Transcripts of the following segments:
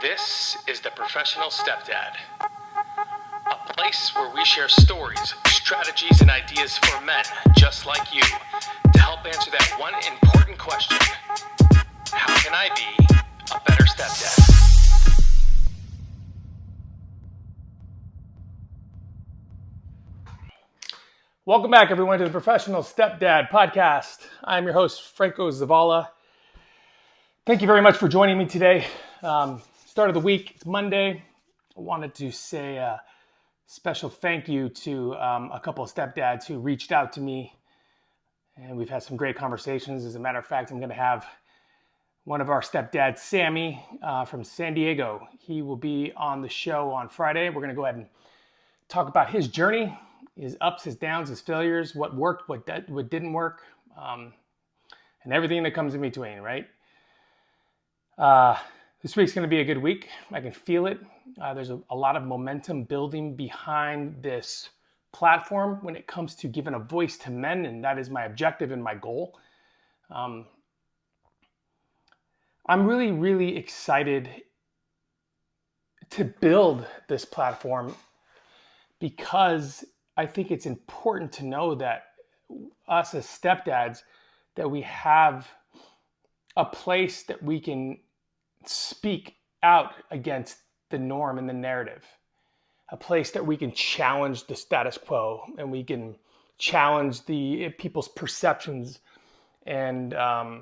This is the Professional Stepdad, a place where we share stories, strategies, and ideas for men just like you to help answer that one important question: how can I be a better stepdad? Welcome back, everyone, to the Professional Stepdad podcast. I'm your host, Franco Zavala. Thank you very much for joining me today. Start of the week, it's Monday. I wanted to say a special thank you to a couple of stepdads who reached out to me, and we've had some great conversations. As a matter of fact, I'm going to have one of our stepdads, Sammy, from San Diego. He will be on the show on Friday. We're going to go ahead and talk about his journey, his ups, his downs, his failures, what worked, what didn't work, and everything that comes in between, right? This week's going to be a good week. I can feel it. There's a lot of momentum building behind this platform when it comes to giving a voice to men, and that is my objective and my goal. I'm really, really excited to build this platform because I think it's important to know that us as stepdads, that we have a place that we can speak out against the norm and the narrative, a place that we can challenge the status quo and we can challenge the people's perceptions and how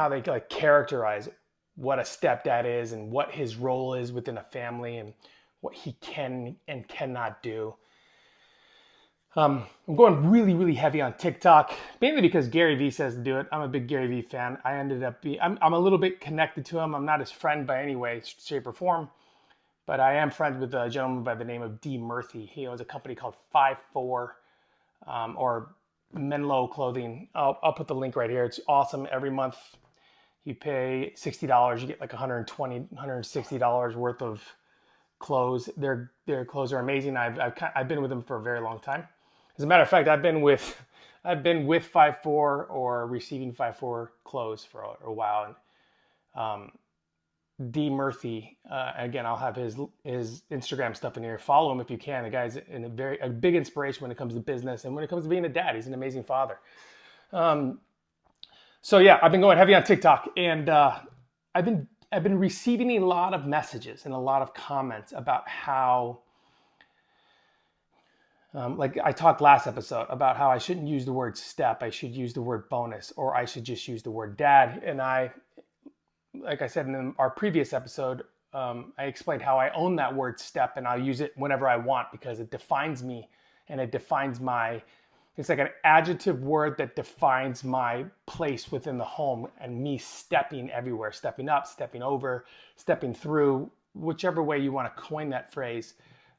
they like characterize what a stepdad is and what his role is within a family and what he can and cannot do. I'm going really, really heavy on TikTok, mainly because Gary Vee says to do it. I'm a big Gary Vee fan. I ended up I'm a little bit connected to him. I'm not his friend by any way, shape, or form, but I am friends with a gentleman by the name of D. Murphy. He owns a company called 5'4", or Menlo Clothing. I'll put the link right here. It's awesome. Every month you pay $60, you get like $120, $160 worth of clothes. Their clothes are amazing. I've been with them for a very long time. As a matter of fact, I've been with 5'4" or receiving 5'4" clothes for a while. And D. Murphy, again, I'll have his Instagram stuff in here. Follow him if you can. The guy's a big inspiration when it comes to business and when it comes to being a dad. He's an amazing father. So yeah, I've been going heavy on TikTok, and I've been receiving a lot of messages and a lot of comments about how, like I talked last episode about how I shouldn't use the word step, I should use the word bonus, or I should just use the word dad. And like I said in our previous episode, I explained how I own that word step, and I'll use it whenever I want because it defines me and it defines it's like an adjective word that defines my place within the home and me stepping everywhere, stepping up, stepping over, stepping through, whichever way you want to coin that phrase.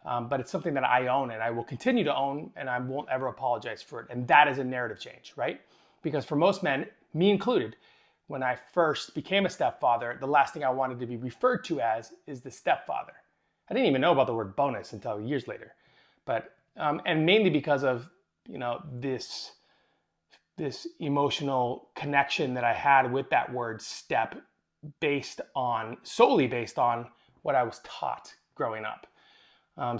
But it's something that I own and I will continue to own, and I won't ever apologize for it. And that is a narrative change, right? Because for most men, me included, when I first became a stepfather, the last thing I wanted to be referred to as is the stepfather. I didn't even know about the word bonus until years later. But and mainly because of this emotional connection that I had with that word step solely based on what I was taught growing up.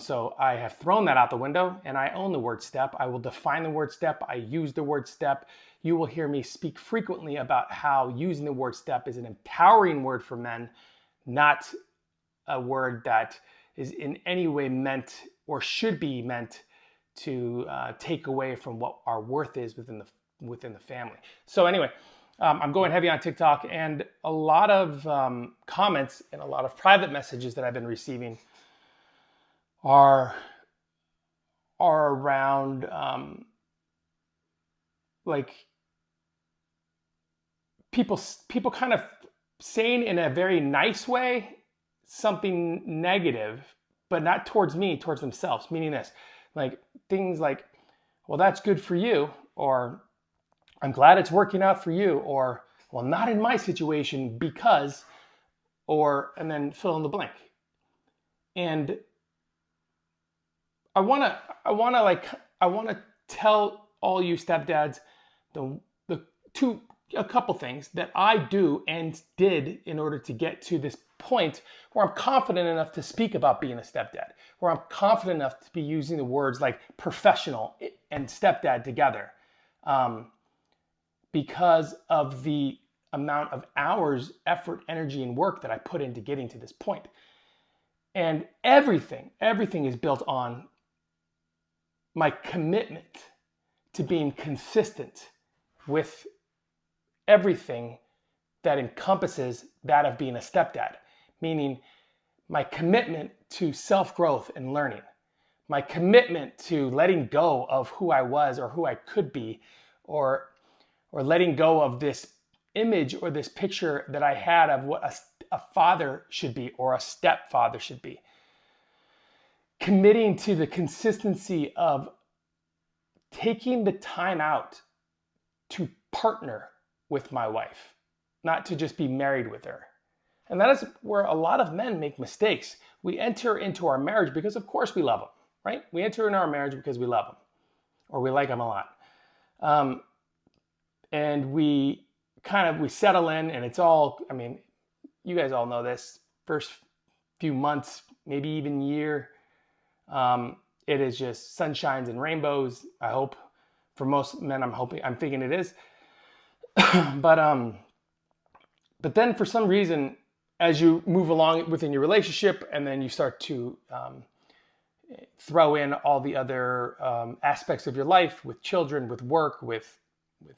So I have thrown that out the window and I own the word step. I will define the word step. I use the word step. You will hear me speak frequently about how using the word step is an empowering word for men, not a word that is in any way meant or should be meant to take away from what our worth is within the family. So anyway, I'm going heavy on TikTok, and a lot of comments and a lot of private messages that I've been receiving are around like people kind of saying in a very nice way something negative, but not towards me, towards themselves, meaning this. Like things like, well, that's good for you, or I'm glad it's working out for you, or well, not in my situation because, and then fill in the blank. And I want to tell all you stepdads the two a couple things that I do and did in order to get to this point where I'm confident enough to speak about being a stepdad, where I'm confident enough to be using the words like professional and stepdad together, because of the amount of hours, effort, energy, and work that I put into getting to this point. And everything is built on my commitment to being consistent with everything that encompasses that of being a stepdad, meaning my commitment to self-growth and learning, my commitment to letting go of who I was or who I could be, or letting go of this image or this picture that I had of what a father should be or a stepfather should be. Committing to the consistency of taking the time out to partner with my wife, not to just be married with her. And that is where a lot of men make mistakes. We enter into our marriage because of course we love them, right? We enter in our marriage because we love them or we like them a lot. And we settle in, and it's all, I mean, you guys all know this, first few months, maybe even year, it is just sunshines and rainbows. I hope for most men, I'm thinking it is. But then for some reason, as you move along within your relationship, and then you start to throw in all the other aspects of your life with children, with work, with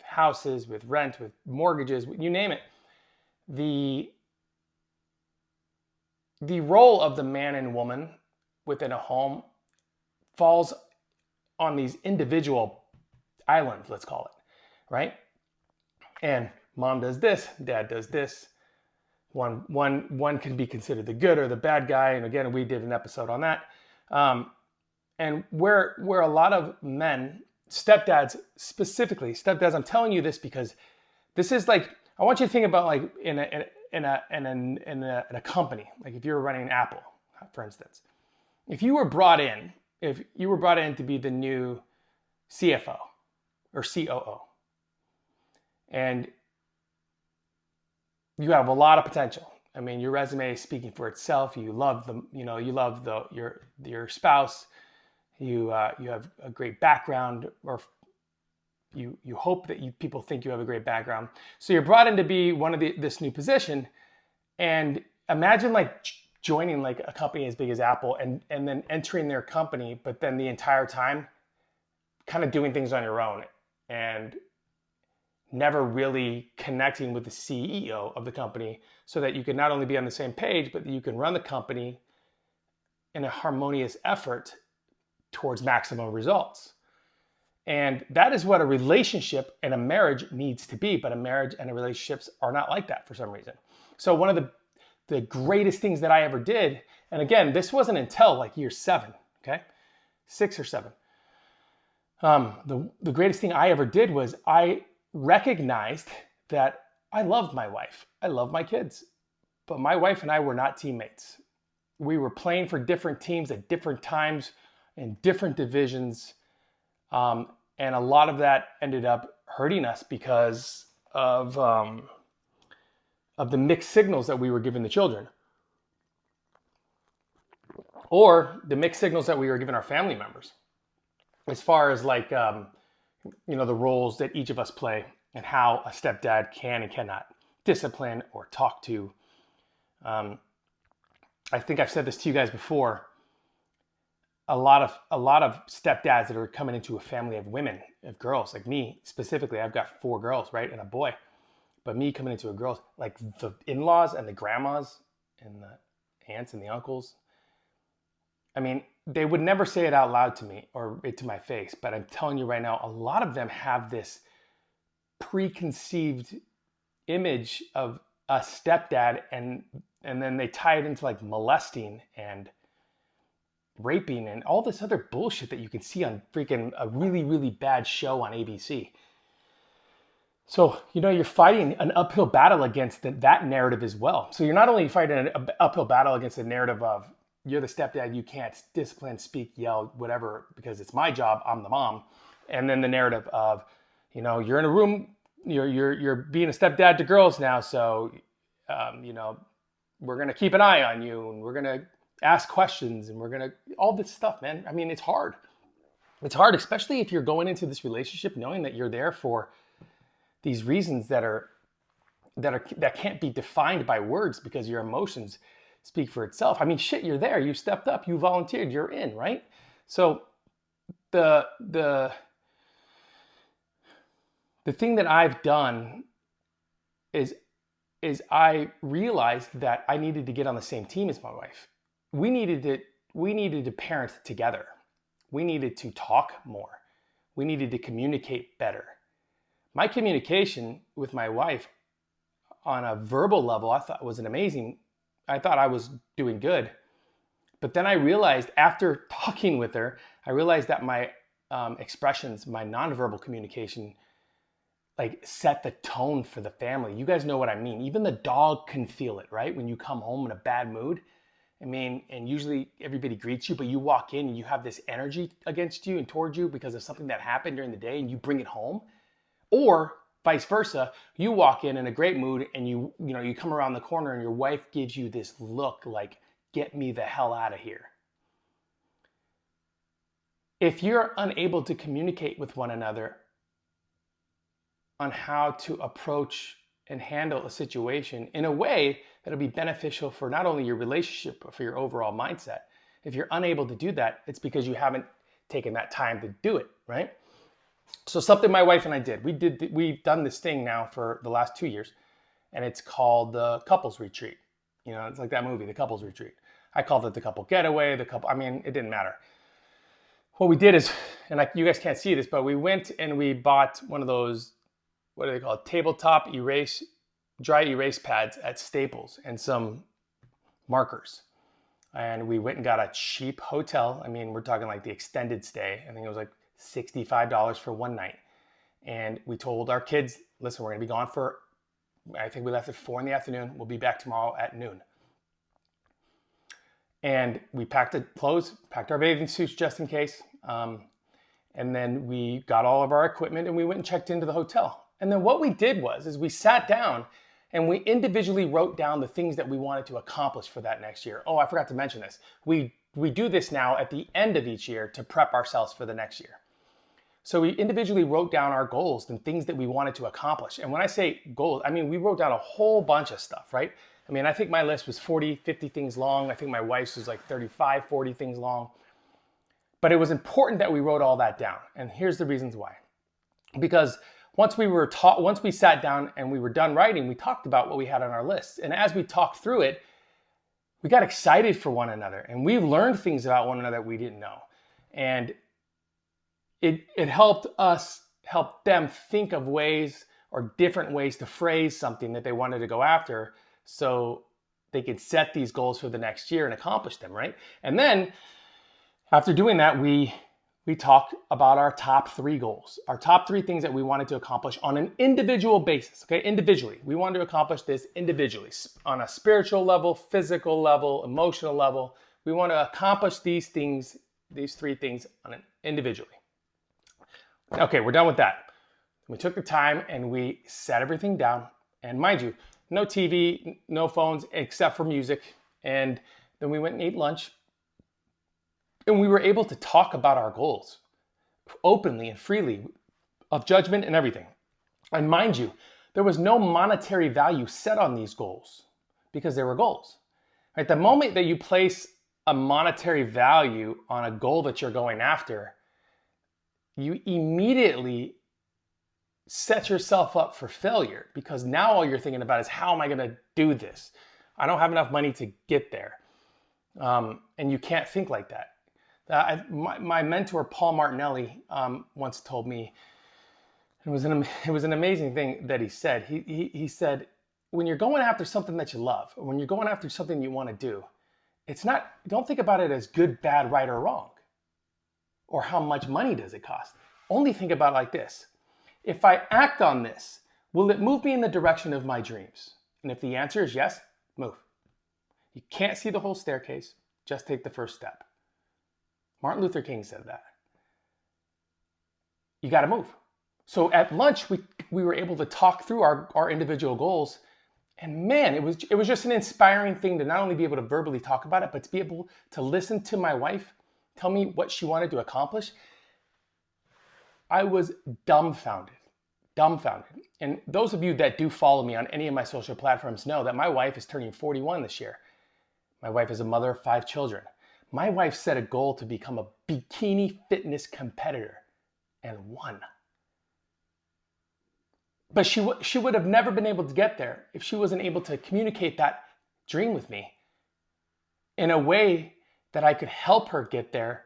houses, with rent, with mortgages, you name it, the role of the man and woman within a home falls on these individual islands, let's call it, right? And mom does this, dad does this. One can be considered the good or the bad guy, and again, we did an episode on that. And where a lot of men, stepdads specifically, I'm telling you this because this is like, I want you to think about like in a company, like if you were running Apple, for instance, if you were brought in to be the new CFO or COO, and you have a lot of potential. I mean, your resume is speaking for itself. You love your spouse. You have a great background, or you hope that people think you have a great background. So you're brought in to be one of this new position, and imagine like joining like a company as big as Apple and then entering their company, but then the entire time kind of doing things on your own and never really connecting with the CEO of the company so that you can not only be on the same page, but that you can run the company in a harmonious effort towards maximum results. And that is what a relationship and a marriage needs to be, but a marriage and a relationships are not like that for some reason. So one of the greatest things that I ever did, and again, this wasn't until like year 7, okay? 6 or 7. The greatest thing I ever did was I recognized that I loved my wife. I love my kids, but my wife and I were not teammates. We were playing for different teams at different times in different divisions. And a lot of that ended up hurting us because of the mixed signals that we were giving the children, or the mixed signals that we were giving our family members, as far as like, the roles that each of us play and how a stepdad can and cannot discipline or talk to. I think I've said this to you guys before. A lot of stepdads that are coming into a family of women, of girls, like me specifically, I've got 4 girls, right, and a boy. But me coming into a girl's, like the in-laws and the grandmas and the aunts and the uncles, I mean, they would never say it out loud to me or to my face, but I'm telling you right now, a lot of them have this preconceived image of a stepdad, and then they tie it into like molesting and raping and all this other bullshit that you can see on freaking a really, really bad show on ABC. So, you're fighting an uphill battle against that narrative as well. So you're not only fighting an uphill battle against the narrative of you're the stepdad, you can't discipline, speak, yell, whatever, because it's my job, I'm the mom. And then the narrative of, you're in a room you're being a stepdad to girls now, so you know, we're gonna keep an eye on you, and we're gonna ask questions, and we're gonna all this stuff, man. I mean, it's hard. It's hard, especially if you're going into this relationship knowing that you're there for these reasons that can't be defined by words because your emotions speak for itself. I mean, shit, you're there. You stepped up. You volunteered. You're in, right? So the the the thing that I've done is I realized that I needed to get on the same team as my wife. We needed to parent together. We needed to talk more. We needed to communicate better. My communication with my wife on a verbal level, I thought was I thought I was doing good. But then I realized after talking with her, I realized that my expressions, my nonverbal communication, like set the tone for the family. You guys know what I mean. Even the dog can feel it, right? When you come home in a bad mood. I mean, and usually everybody greets you, but you walk in and you have this energy against you and towards you because of something that happened during the day and you bring it home. Or vice versa, you walk in a great mood and you come around the corner and your wife gives you this look like, get me the hell out of here. If you're unable to communicate with one another on how to approach and handle a situation in a way that'll be beneficial for not only your relationship, but for your overall mindset. If you're unable to do that, it's because you haven't taken that time to do it, right? So something my wife and I did, we've done this thing now for the last 2 years, and it's called the couples retreat. You know, it's like that movie, The Couples Retreat. I called it the couple getaway, it didn't matter. What we did is, and you guys can't see this, but we went and we bought one of those, what are they called? Tabletop dry erase pads at Staples and some markers. And we went and got a cheap hotel. I mean, we're talking like the extended stay. I think it was like $65 for one night. And we told our kids, listen, we're gonna be gone I think we left at 4 p.m. We'll be back tomorrow at noon. And we packed the clothes, packed our bathing suits just in case. And then we got all of our equipment and we went and checked into the hotel. And then what we did is we sat down and we individually wrote down the things that we wanted to accomplish for that next year. Oh, I forgot to mention this. We do this now at the end of each year to prep ourselves for the next year. So we individually wrote down our goals and things that we wanted to accomplish. And when I say goals, I mean, we wrote down a whole bunch of stuff, right? I mean, I think my list was 40, 50 things long. I think my wife's was like 35, 40 things long. But it was important that we wrote all that down. And here's the reasons why. Because once we sat down and we were done writing, we talked about what we had on our list. And as we talked through it, we got excited for one another. And we learned things about one another that we didn't know. And it helped them think of ways or different ways to phrase something that they wanted to go after so they could set these goals for the next year and accomplish them, right? And then after doing that, we talked about our top 3 goals, our top 3 things that we wanted to accomplish on an individual basis, okay? Individually. We wanted to accomplish this individually on a spiritual level, physical level, emotional level. We want to accomplish these 3 things individually. Okay, we're done with that. We took the time and we set everything down. And mind you, no TV, no phones, except for music. And then we went and ate lunch. And we were able to talk about our goals openly and freely, of judgment and everything. And mind you, there was no monetary value set on these goals because they were goals. Right? The moment that you place a monetary value on a goal that you're going after, you immediately set yourself up for failure because now all you're thinking about is, how am I going to do this? I don't have enough money to get there. And you can't think like that. My mentor, Paul Martinelli, once told me, it was an amazing thing that he said. He said, when you're going after something that you love, or when you're going after something you want to do, don't think about it as good, bad, right, or wrong, or how much money does it cost. Only think about it like this. If I act on this, will it move me in the direction of my dreams? And if the answer is yes, move. You can't see the whole staircase, just take the first step. Martin Luther King said that. You got to move. So at lunch, we were able to talk through our individual goals. And man, it was just an inspiring thing to not only be able to verbally talk about it, but to be able to listen to my wife tell me what she wanted to accomplish. I was dumbfounded, dumbfounded. And those of you that do follow me on any of my social platforms know that my wife is turning 41 this year. My wife is a mother of 5 children. My wife set a goal to become a bikini fitness competitor and won. But she would have never been able to get there if she wasn't able to communicate that dream with me in a way that I could help her get there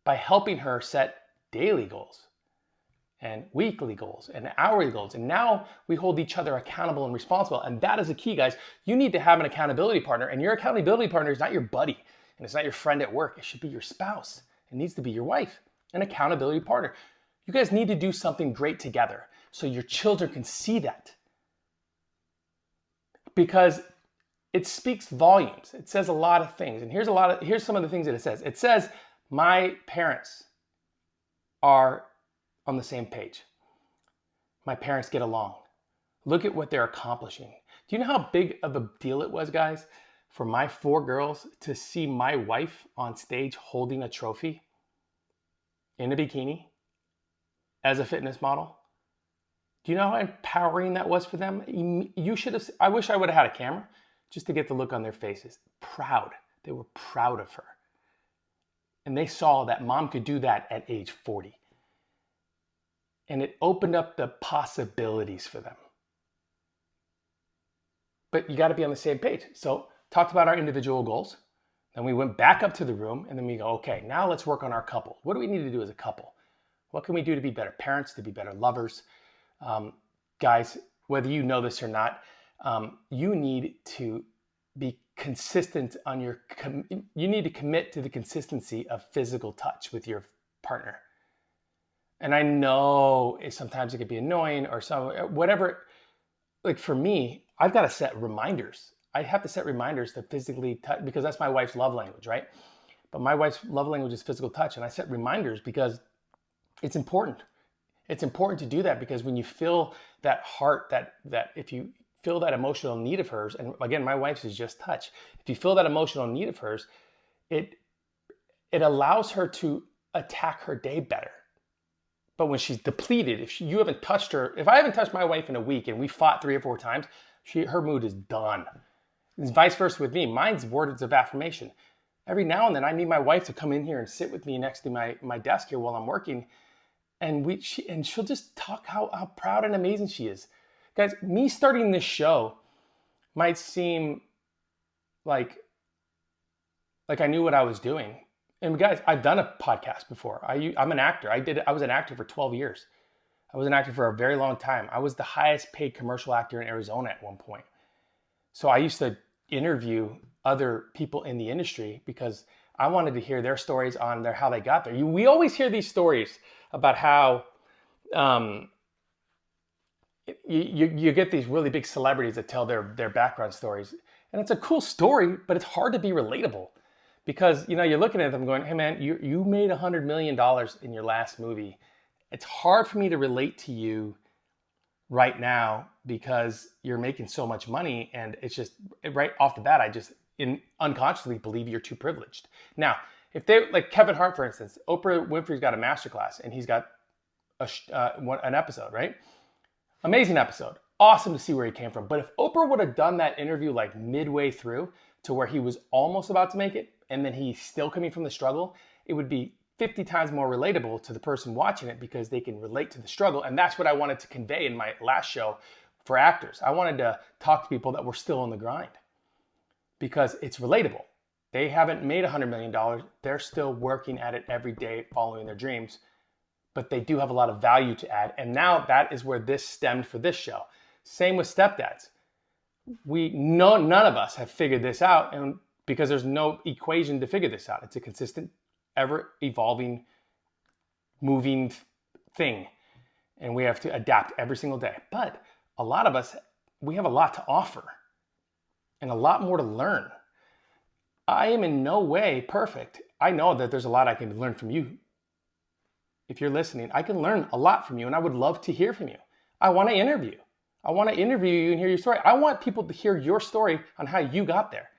by helping her set daily goals and weekly goals and hourly goals. And now we hold each other accountable and responsible. And that is the key, guys. You need to have an accountability partner, and your accountability partner is not your buddy and it's not your friend at work. It should be your spouse. It needs to be your wife, an accountability partner. You guys need to do something great together so your children can see that. Because it speaks volumes. It says a lot of things. And here's some of the things that it says. It says, my parents are on the same page. My parents get along. Look at what they're accomplishing. Do you know how big of a deal it was, guys, for my 4 girls to see my wife on stage holding a trophy in a bikini as a fitness model? Do you know how empowering that was for them? I wish I would have had a camera just to get the look on their faces. Proud. They were proud of her. And they saw that mom could do that at age 40. And it opened up the possibilities for them. But you got to be on the same page. So talked about our individual goals. Then we went back up to the room and then we go, okay, now let's work on our couple. What do we need to do as a couple? What can we do to be better parents, to be better lovers? Guys, whether you know this or not, you need to be consistent on you need to commit to the consistency of physical touch with your partner. And I know sometimes it could be annoying or whatever. Like for me, I've got to set reminders. I have to set reminders to physically touch because that's my wife's love language, right? But my wife's love language is physical touch. And I set reminders because it's important. It's important to do that because when you feel that heart, that if you feel that emotional need of hers, and again, my wife's is just touch. If you feel that emotional need of hers, it allows her to attack her day better. But when she's depleted, if you haven't touched her, if I haven't touched my wife in a week and we fought 3 or 4 times, her mood is done. It's vice versa with me. Mine's words of affirmation. Every now and then I need my wife to come in here and sit with me next to my desk here while I'm working. And she'll just talk how proud and amazing she is. Guys, me starting this show might seem like I knew what I was doing. And guys, I've done a podcast before. I'm an actor. I was an actor for 12 years. I was an actor for a very long time. I was the highest paid commercial actor in Arizona at one point. So I used to interview other people in the industry because I wanted to hear their stories on how they got there. We always hear these stories about how you get these really big celebrities that tell their background stories. And it's a cool story, but it's hard to be relatable. Because you're looking at them going, hey man, you made $100 million in your last movie. It's hard for me to relate to you right now because you're making so much money, and it's just right off the bat, I just unconsciously believe you're too privileged. Now, if they like Kevin Hart, for instance, Oprah Winfrey's got a masterclass and he's got an episode, right? Amazing episode. Awesome to see where he came from. But if Oprah would have done that interview like midway through to where he was almost about to make it, and then he's still coming from the struggle, it would be 50 times more relatable to the person watching it because they can relate to the struggle. And that's what I wanted to convey in my last show for actors. I wanted to talk to people that were still on the grind because it's relatable. They haven't made $100 million. They're still working at it every day, following their dreams, but they do have a lot of value to add. And now that is where this stemmed for this show. Same with stepdads. None of us have figured this out, and because there's no equation to figure this out. It's a consistent, ever evolving, moving thing. And we have to adapt every single day. But a lot of us, we have a lot to offer and a lot more to learn. I am in no way perfect. I know that there's a lot I can learn from you. if you're listening, I can learn a lot from you, and I would love to hear from you. I want to interview. I want to interview you and hear your story. I want people to hear your story on how you got there.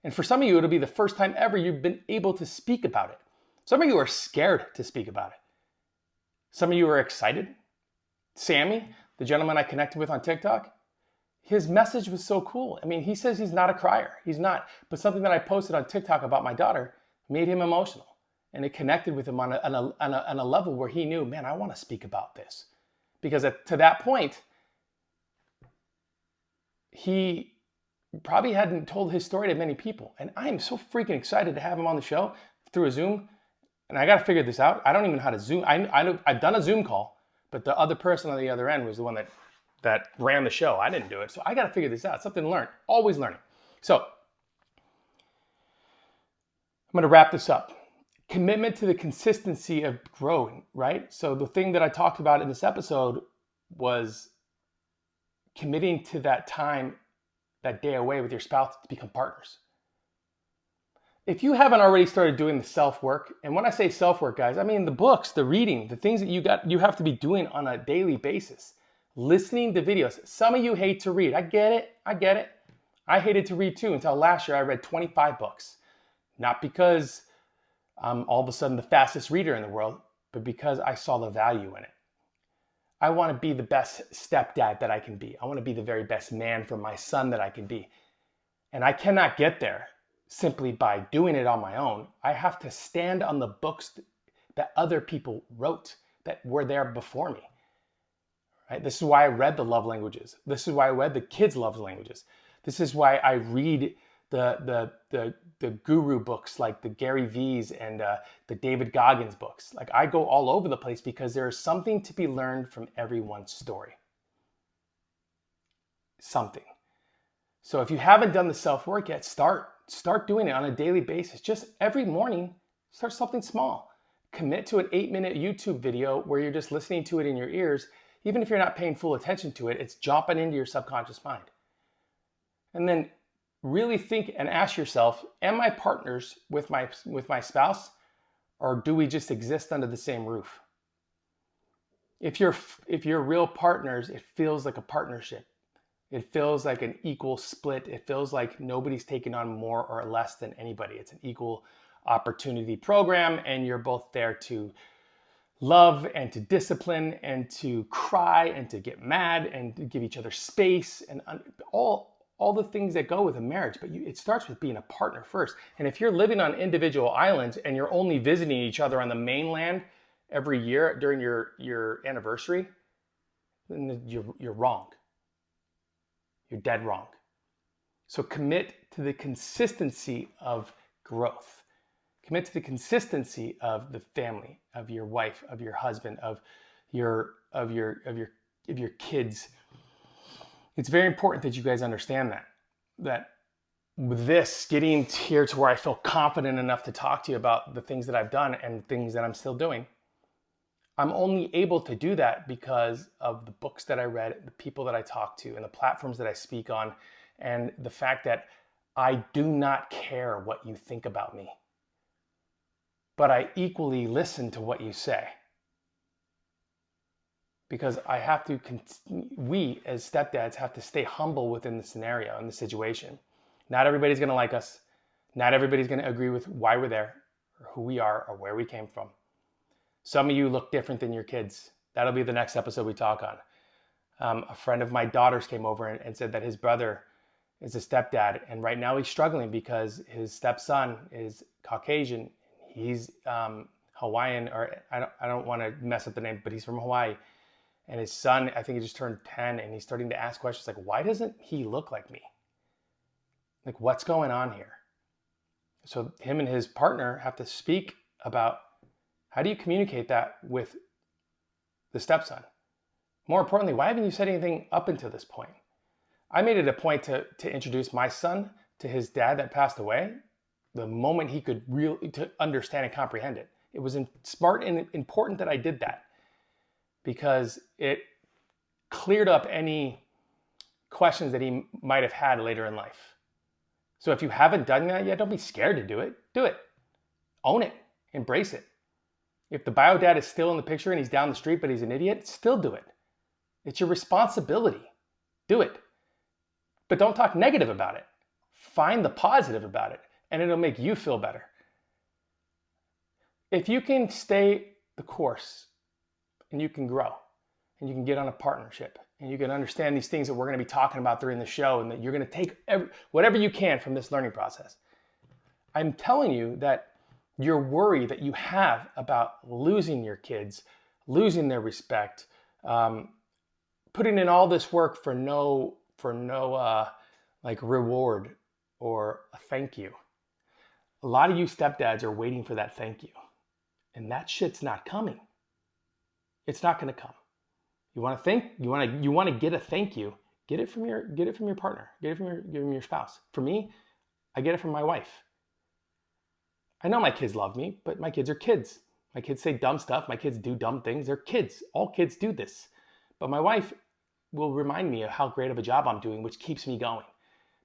And for some of you, it'll be the first time ever you've been able to speak about it. Some of you are scared to speak about it. Some of you are excited. Sammy, the gentleman I connected with on TikTok, his message was so cool. I mean, he says he's not a crier. He's not. But something that I posted on TikTok about my daughter made him emotional. And it connected with him on a level where he knew, man, I want to speak about this. Because to that point, he probably hadn't told his story to many people. And I am so freaking excited to have him on the show through a Zoom. And I got to figure this out. I don't even know how to Zoom. I've done a Zoom call, but the other person on the other end was the one that ran the show. I didn't do it. So I got to figure this out. Something to learn. Always learning. So I'm going to wrap this up. Commitment to the consistency of growing, right? So the thing that I talked about in this episode was committing to that time, that day away with your spouse to become partners. If you haven't already started doing the self-work, and when I say self-work, guys, I mean the books, the reading, the things that you have to be doing on a daily basis. Listening to videos. Some of you hate to read. I get it. I hated to read too until last year I read 25 books. Not because I'm all of a sudden the fastest reader in the world, but because I saw the value in it. I want to be the best stepdad that I can be. I want to be the very best man for my son that I can be. And I cannot get there simply by doing it on my own. I have to stand on the books that other people wrote that were there before me. Right? This is why I read the love languages. This is why I read the kids' love languages. This is why I read the guru books like the Gary V's and the David Goggins books. Like I go all over the place because there is something to be learned from everyone's story. Something. So if you haven't done the self-work yet, start doing it on a daily basis. Just every morning, start something small. Commit to an 8-minute YouTube video where you're just listening to it in your ears. Even if you're not paying full attention to it, it's jumping into your subconscious mind. And then really think and ask yourself, am I partners with my spouse, or do we just exist under the same roof? If you're real partners, it feels like a partnership. It feels like an equal split. It feels like nobody's taking on more or less than anybody. It's an equal opportunity program, and you're both there to love and to discipline and to cry and to get mad and to give each other space and all the things that go with a marriage. But it starts with being a partner first. And if you're living on individual islands and you're only visiting each other on the mainland every year during your anniversary, then you're wrong. You're dead wrong. So commit to the consistency of growth. Commit to the consistency of the family, of your wife, of your husband, of your kids. It's very important that you guys understand that with this getting here to where I feel confident enough to talk to you about the things that I've done and things that I'm still doing, I'm only able to do that because of the books that I read, the people that I talk to, and the platforms that I speak on, and the fact that I do not care what you think about me, but I equally listen to what you say. Because we as stepdads have to stay humble within the scenario and the situation. Not everybody's going to like us. Not everybody's going to agree with why we're there or who we are or where we came from. Some of you look different than your kids. That'll be the next episode we talk on. A friend of my daughter's came over and said that his brother is a stepdad, and right now he's struggling because his stepson is Caucasian. He's Hawaiian, or I don't want to mess up the name, but he's from Hawaii. And his son, I think he just turned 10, and he's starting to ask questions like, why doesn't he look like me? Like, what's going on here? So him and his partner have to speak about how do you communicate that with the stepson? More importantly, why haven't you said anything up until this point? I made it a point to introduce my son to his dad that passed away the moment he could really to understand and comprehend it. It was smart and important that I did that, because it cleared up any questions that he might have had later in life. So if you haven't done that yet, don't be scared to do it. Do it. Own it. Embrace it. If the bio dad is still in the picture and he's down the street but he's an idiot, still do it. It's your responsibility. Do it. But don't talk negative about it. Find the positive about it, and it'll make you feel better. If you can stay the course, and you can grow, and you can get on a partnership, and you can understand these things that we're going to be talking about during the show, and that you're going to take whatever you can from this learning process, I'm telling you that your worry that you have about losing your kids, losing their respect, putting in all this work for no like reward or a thank you. A lot of you stepdads are waiting for that thank you, and that shit's not coming. It's not going to come. You want to get a thank you. Get it from your partner. Get it from your spouse. For me, I get it from my wife. I know my kids love me, but my kids are kids. My kids say dumb stuff. My kids do dumb things. They're kids. All kids do this. But my wife will remind me of how great of a job I'm doing, which keeps me going.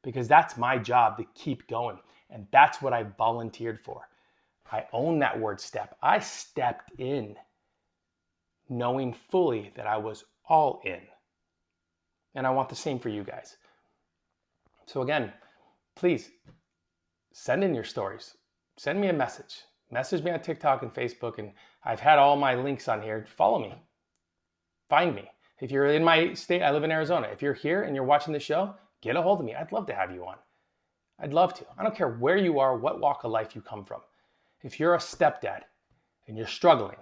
Because that's my job, to keep going. And that's what I volunteered for. I own that word step. I stepped in knowing fully that I was all in. And I want the same for you guys. So again, please send in your stories. Send me a message. Message me on TikTok and Facebook, and I've had all my links on here. Follow me. Find me. If you're in my state, I live in Arizona. If you're here and you're watching the show, get a hold of me. I'd love to have you on. I'd love to. I don't care where you are, what walk of life you come from. If you're a stepdad and you're struggling,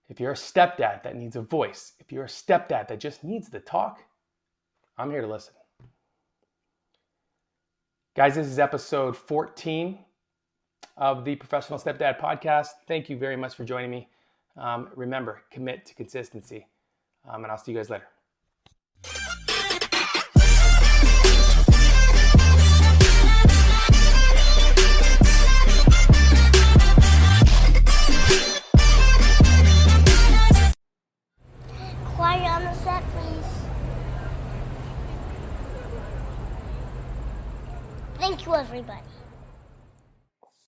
if you're a stepdad that needs a voice, if you're a stepdad that just needs to talk, I'm here to listen. Guys, this is episode 14 of the Professional Stepdad Podcast. Thank you very much for joining me. Remember, commit to consistency. And I'll see you guys later. Quiet on the set, please. Thank you, everybody.